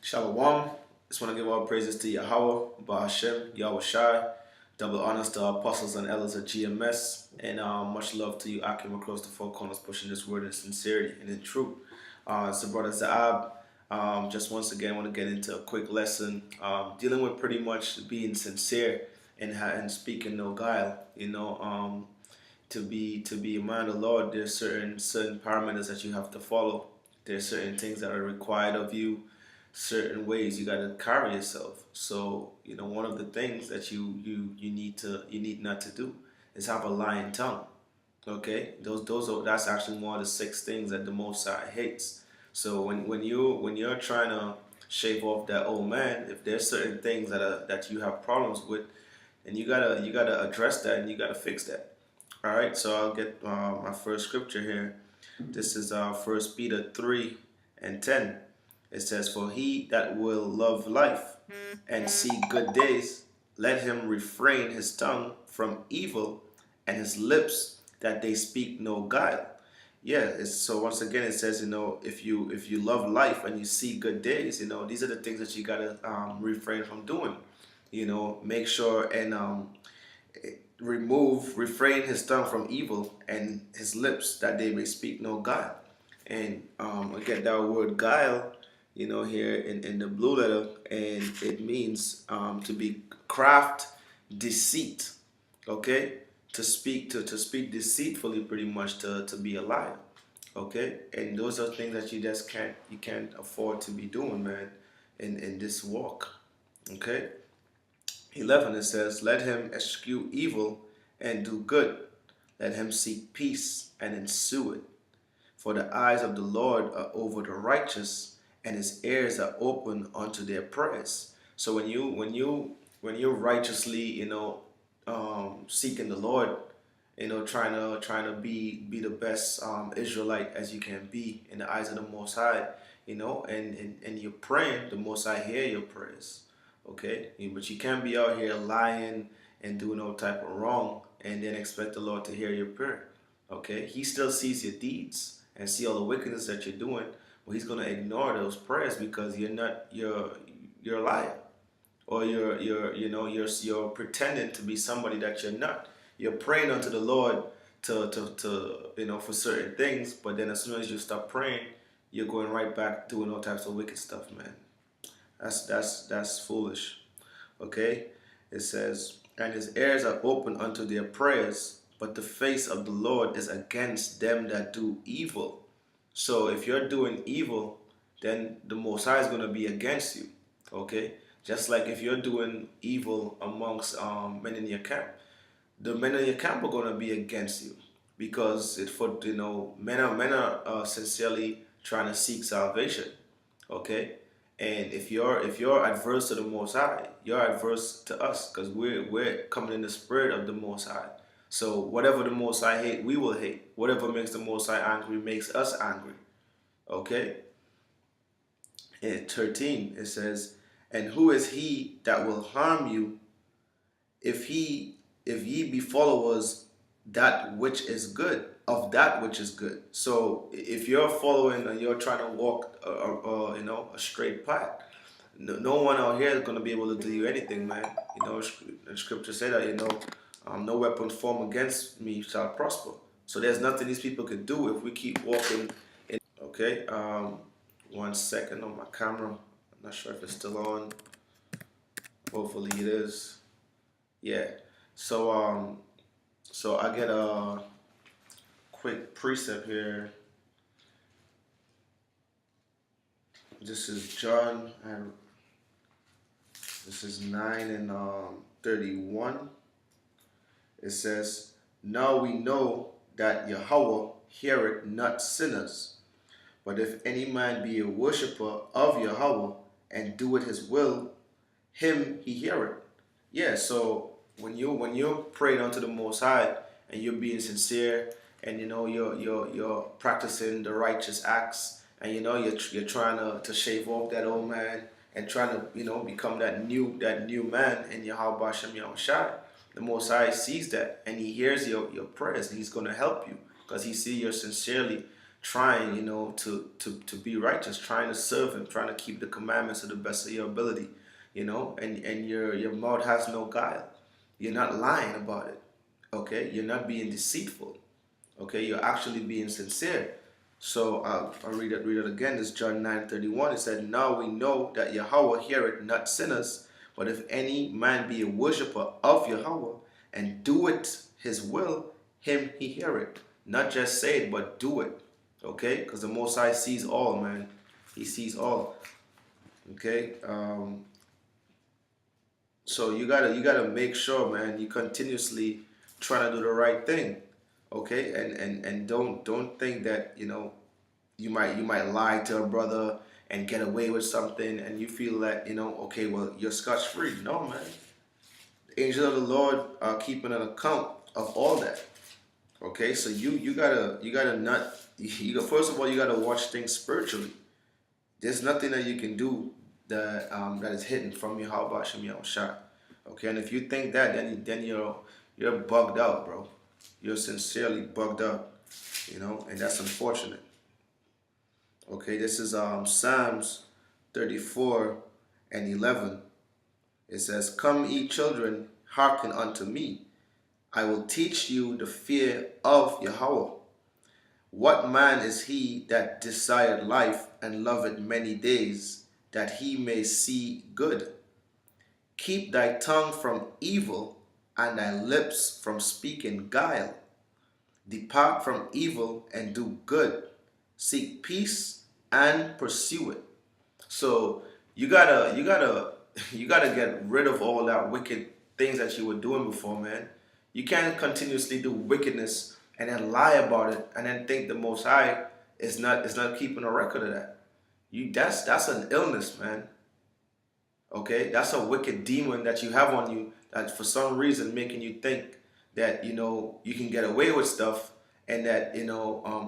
Shalom. Just want to give all praises to Yahweh, Bahashem, Yahweh Shai. Double honors to our apostles and elders at GMS. And much love to you, Akim, across the four corners, pushing this word in sincerity and in truth. It's the brother Zaab. Just once again, want to get into a quick lesson dealing with pretty much being sincere and speaking no guile. To be a man of the Lord, there's certain parameters that you have to follow. There's certain things that are required of you, certain ways you got to carry yourself. So one of the things that you need not to do is have a lying tongue. Okay, that's actually one of the six things that the Most High hates. So when you're trying to shave off that old man, if there's certain things that you have problems with, and you gotta address that and you gotta fix that. All right, so I'll get my first scripture here. This is First Peter 3:10. It says, "For he that will love life and see good days, let him refrain his tongue from evil and his lips that they speak no guile." Yeah, so once again it says, if you love life and you see good days, these are the things that you gotta refrain from doing. Make sure and refrain his tongue from evil and his lips that they may speak no guile. And again, that word guile, here in the blue letter, and it means to be craft, deceit. Okay, to speak deceitfully, pretty much to be a liar. Okay, and those are things that you can't afford to be doing, man, in this walk. Okay. 11, it says, "Let him eschew evil and do good. Let him seek peace and ensue it. For the eyes of the Lord are over the righteous, and his ears are open unto their prayers." So when you righteously, seeking the Lord, trying to be the best Israelite as you can be in the eyes of the Most High, and you're praying, the Most High hear your prayers. Okay, but you can't be out here lying and doing no type of wrong and then expect the Lord to hear your prayer. Okay, He still sees your deeds and see all the wickedness that you're doing, but He's gonna ignore those prayers because you're a liar, or you're pretending to be somebody that you're not. You're praying unto the Lord to for certain things, but then as soon as you stop praying, you're going right back doing all types of wicked stuff, man. That's foolish. Okay? It says, "And his ears are open unto their prayers, but the face of the Lord is against them that do evil." So if you're doing evil, then the Most High is going to be against you. Okay? Just like if you're doing evil amongst men in your camp, the men in your camp are going to be against you, because men are sincerely trying to seek salvation. Okay, and if you're adverse to the Most High, you're adverse to us, because we're coming in the spirit of the Most High. So whatever the Most High hate, we will hate. Whatever makes the Most High angry makes us angry. Okay. In 13 it says, "And who is he that will harm you if ye be followers that which is good, of that which is good?" So if you're following and you're trying to walk a straight path, no one out here is going to be able to do you anything, man. The scripture say that, no weapon formed against me shall prosper. So there's nothing these people could do if we keep walking in. Okay. 1 second on my camera. I'm not sure if it's still on. Hopefully it is. Yeah. So I get a quick precept here. This is John, and this is 9 and 31. It says, "Now we know that Yahweh heareth not sinners, but if any man be a worshipper of Yahweh and doeth his will, him he heareth." Yeah, so when you're praying unto the Most High and you're being sincere, and you're practicing the righteous acts, and you're trying to shave off that old man and trying to become that new man in Yahweh Shem Shai, the Most High sees that and He hears your prayers, and He's going to help you because He sees you're sincerely trying, to be righteous, trying to serve him, trying to keep the commandments to the best of your ability, and your mouth has no guile. You're not lying about it. Okay, you're not being deceitful. Okay, you're actually being sincere. So I'll read it again. This John 9:31. It said, "Now we know that Yahweh heareth not sinners, but if any man be a worshipper of Yahweh and doeth his will, him he heareth." Not just say it, but do it. Okay, because the Most High sees all, man. He sees all. Okay. So you gotta make sure, man, you continuously trying to do the right thing. Okay, and don't think that you might lie to a brother and get away with something, and you feel that okay, well, you're scotch free. No, man. The angels of the Lord are keeping an account of all that. Okay, so you gotta not first of all, you gotta watch things spiritually. There's nothing that you can do that is hidden from you. How about Shem Shah? Okay, and if you think that, then you're bugged out, bro. You're sincerely bugged out, and that's unfortunate. Okay, this is Psalms 34 and 11. It says, "Come, ye children, hearken unto me. I will teach you the fear of Yahweh. What man is he that desired life and loveth many days, that he may see good? Keep thy tongue from evil, and thy lips from speaking guile. Depart from evil and do good. Seek peace and pursue it." So you gotta get rid of all that wicked things that you were doing before, man. You can't continuously do wickedness and then lie about it and then think the Most High is not keeping a record of that. That's an illness, man. Okay, that's a wicked demon that you have on you that for some reason making you think that you can get away with stuff, and that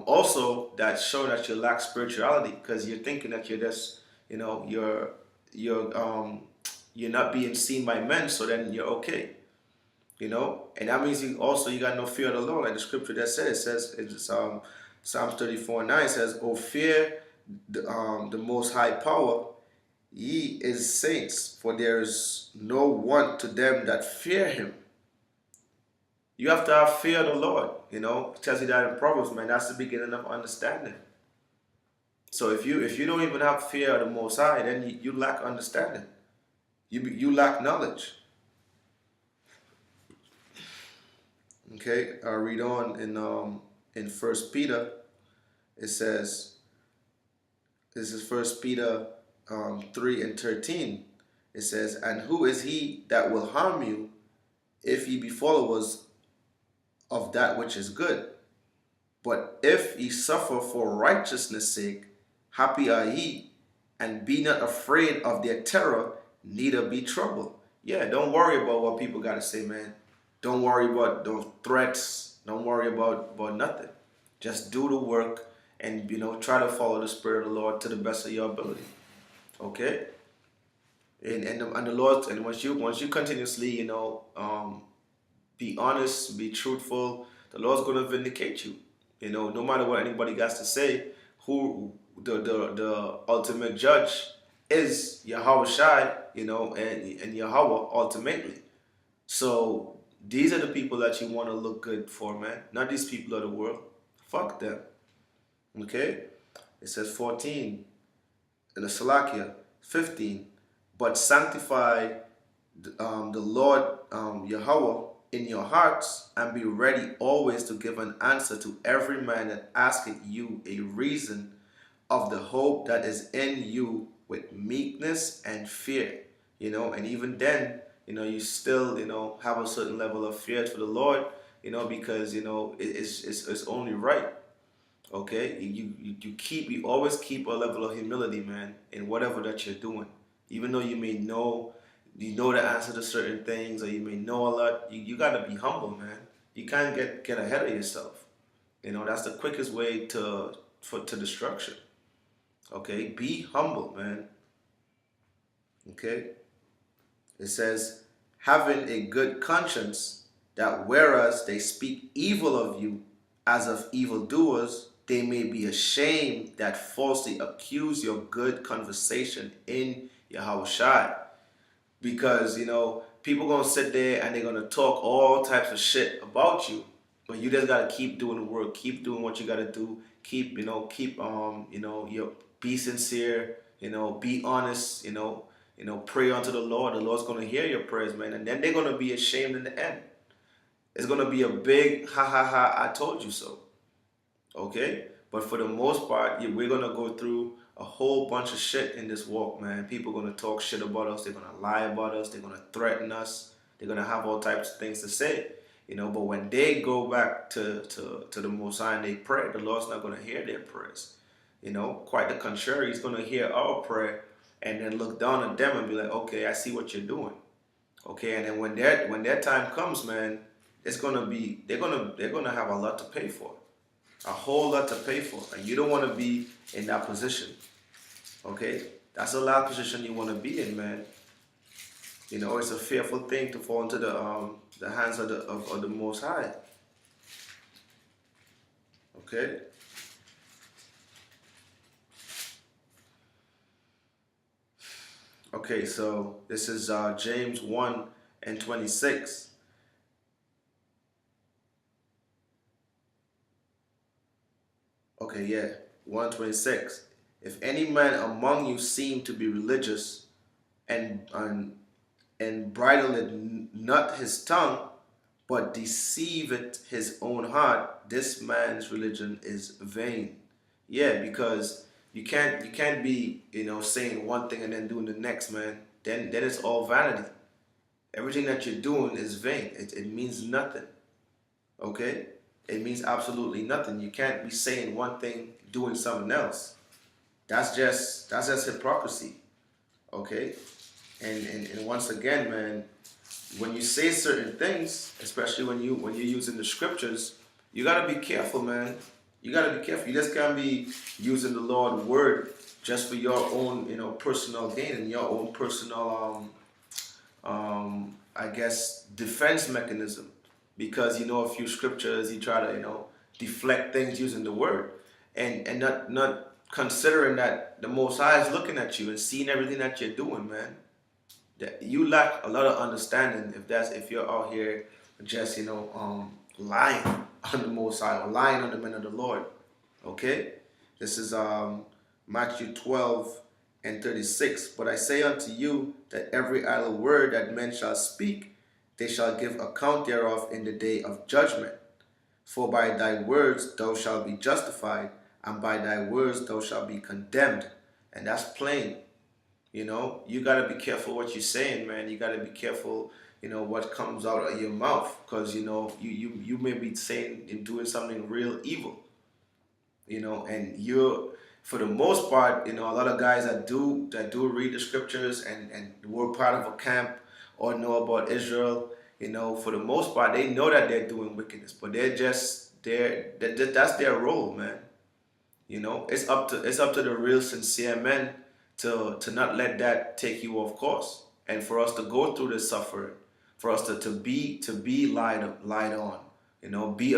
also that show that you lack spirituality because you're thinking that you're just you're not being seen by men, so then you're okay. And that means you got no fear of the Lord, like the scripture that says it's Psalms 34:9 says, "Oh, fear the Most High power, ye is saints, for there is no want to them that fear him." You have to have fear of the Lord. It tells you that in Proverbs, man. That's the beginning of understanding. So if you don't even have fear of the Most High, then you lack understanding. You lack knowledge. Okay, I'll read on in First Peter. It says, this is First Peter 3:13. It says, "And who is he that will harm you, if ye be followers of that which is good? But if ye suffer for righteousness' sake, happy are ye, and be not afraid of their terror, neither be troubled." Yeah, don't worry about what people got to say, man. Don't worry about those threats. Don't worry about nothing. Just do the work and try to follow the Spirit of the Lord to the best of your ability. Okay? And the Lord, and once you continuously be honest, be truthful, the Lord's gonna vindicate you. No matter what anybody got to say, who the ultimate judge is Yahweh Shai, and Yahweh ultimately. So these are the people that you want to look good for, man. Not these people of the world. Fuck them. Okay? It says 14 in the Salakia, 15. "But sanctify the Lord Yahweh in your hearts, and be ready always to give an answer to every man that asketh you a reason of the hope that is in you with meekness and fear." And even then, you still, have a certain level of fear for the Lord, because, it's only right. Okay? You always keep a level of humility, man, in whatever that you're doing. Even though you know the answer to certain things, or you may know a lot, you gotta be humble, man. You can't get ahead of yourself. That's the quickest way to destruction. Okay, be humble, man. Okay, it says, "Having a good conscience, that whereas they speak evil of you as of evildoers, they may be ashamed that falsely accuse your good conversation in Yahushua. Because people gonna sit there and they're gonna talk all types of shit about you, but you just gotta keep doing the work, keep doing what you gotta do, keep your be sincere, be honest, pray unto the Lord. The Lord's gonna hear your prayers, man, and then they're gonna be ashamed in the end. It's gonna be a big ha ha ha, I told you so. Okay? But for the most part, yeah, we're gonna go through a whole bunch of shit in this walk, man. People gonna talk shit about us, they're gonna lie about us, they're gonna threaten us, they're gonna have all types of things to say. But when they go back to the Most High and they pray, the Lord's not gonna hear their prayers. Quite the contrary, He's gonna hear our prayer and then look down at them and be like, okay, I see what you're doing. Okay, and then when that time comes, man, it's gonna be they're gonna have a lot to pay for, a whole lot to pay for, and you don't want to be in that position. Okay, that's the last position you want to be in, man. It's a fearful thing to fall into the hands of the Most High. Okay. Okay, so this is James 1:26. Okay, yeah, 1:26. If any man among you seem to be religious and bridleth not his tongue, but deceiveth his own heart, this man's religion is vain. Yeah, because you can't be saying one thing and then doing the next, man. Then it's all vanity. Everything that you're doing is vain. It means nothing. Okay? It means absolutely nothing. You can't be saying one thing, doing something else. That's just hypocrisy. Okay? And once again, man, when you say certain things, especially when you're using the scriptures, you gotta be careful, man. You gotta be careful. You just can't be using the Lord's word just for your own, personal gain and your own personal I guess defense mechanism. Because you know a few scriptures, you try to, deflect things using the word. And not considering that the Most High is looking at you and seeing everything that you're doing, man. That you lack a lot of understanding if you're out here just lying on the Most High or lying on the men of the Lord. Okay, this is Matthew 12:36. But I say unto you that every idle word that men shall speak, they shall give account thereof in the day of judgment. For by thy words thou shalt be justified, and by thy words thou shalt be condemned. And that's plain. You gotta be careful what you're saying, man. You gotta be careful, what comes out of your mouth, because you may be saying and doing something real evil. And you're, for the most part, a lot of guys that do read the scriptures and were part of a camp or know about Israel, for the most part, they know that they're doing wickedness, but that's their role, man. It's up to the real sincere men to not let that take you off course, and for us to go through the suffering, for us to be lied on, be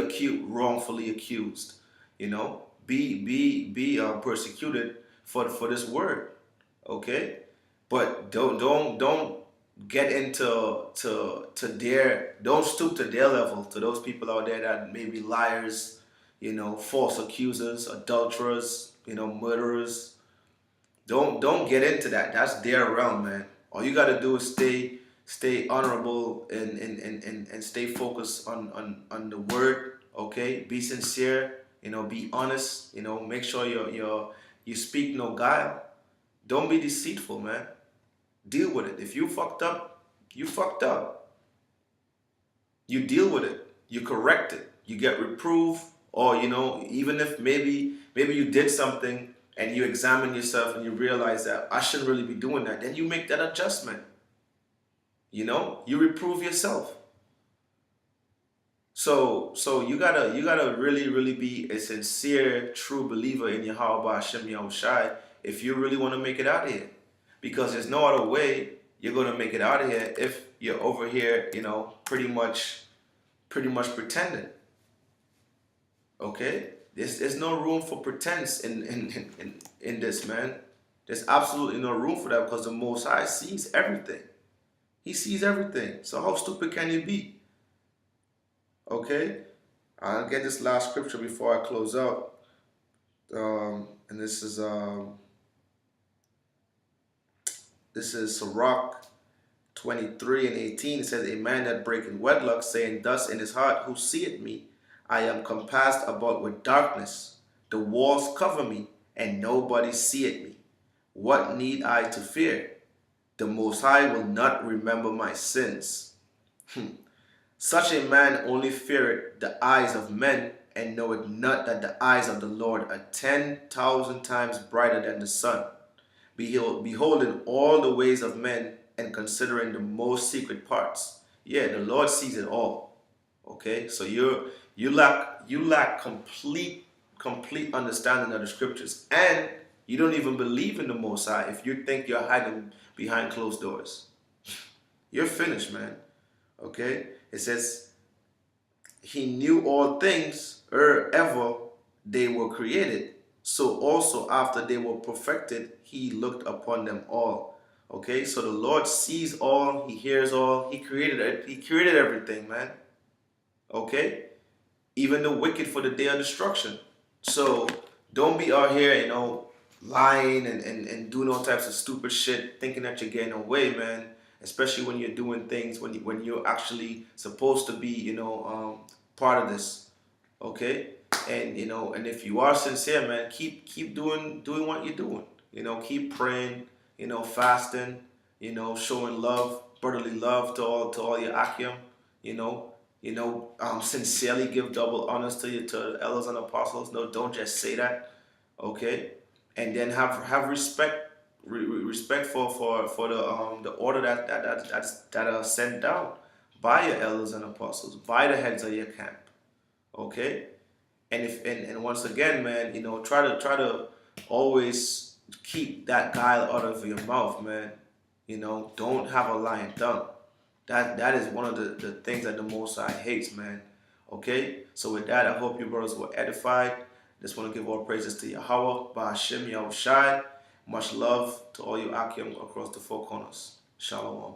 wrongfully accused, be persecuted for this word, okay? But don't get to their, don't stoop to their level, to those people out there that may be liars, false accusers, adulterers, murderers. Don't get into that. That's their realm, man. All you gotta do is stay honorable and stay focused on the word. Okay, be sincere. Be honest. Make sure you speak no guile. Don't be deceitful, man. Deal with it. If you fucked up, you fucked up. You deal with it. You correct it. You get reproved, or even if maybe you did something and you examine yourself and you realize that I shouldn't really be doing that, then you make that adjustment. You reprove yourself. So you gotta really be a sincere, true believer in Yahweh Hashem Yahushai if you really want to make it out of here. Because there's no other way you're gonna make it out of here if you're over here, pretty much pretending. Okay? There's no room for pretense in this, man. There's absolutely no room for that because the Most High sees everything. He sees everything. So how stupid can you be? Okay? I'll get this last scripture before I close out. And this is Sirach 23 and 18. It says, a man that breaketh wedlock, saying thus in his heart, who seeth me? I am compassed about with darkness. The walls cover me, and nobody seeth me. What need I to fear? The Most High will not remember my sins. Such a man only feareth the eyes of men, and knoweth not that the eyes of the Lord are 10,000 times brighter than the sun, beholding all the ways of men, and considering the most secret parts. Yeah, the Lord sees it all. Okay, so you lack complete understanding of the scriptures, and you don't even believe in the Most High if you think you're hiding behind closed doors. You're finished, man. Okay, it says he knew all things ere ever they were created. So also after they were perfected, he looked upon them all. Okay, so the Lord sees all, he hears all, he created it, he created everything, man. Okay? Even the wicked for the day of destruction. So don't be out here, lying and doing all types of stupid shit, thinking that you're getting away, man. Especially when you're doing things when you're actually supposed to be, part of this. Okay? And if you are sincere, man, keep doing what you're doing. Keep praying, fasting, showing love, brotherly love to all your Akim, you know, sincerely give double honors to the elders and apostles. No, don't just say that, okay? And then have respect for the order that are sent down by your elders and apostles, by the heads of your camp, okay? And once again, man, try to always keep that guile out of your mouth, man. Don't have a lying tongue. That is one of the things that the Most High hates, man. Okay? So with that, I hope you brothers were edified. Just want to give all praises to Yahweh, Ba'ashem Yahushai. Much love to all you Akim across the four corners. Shalom.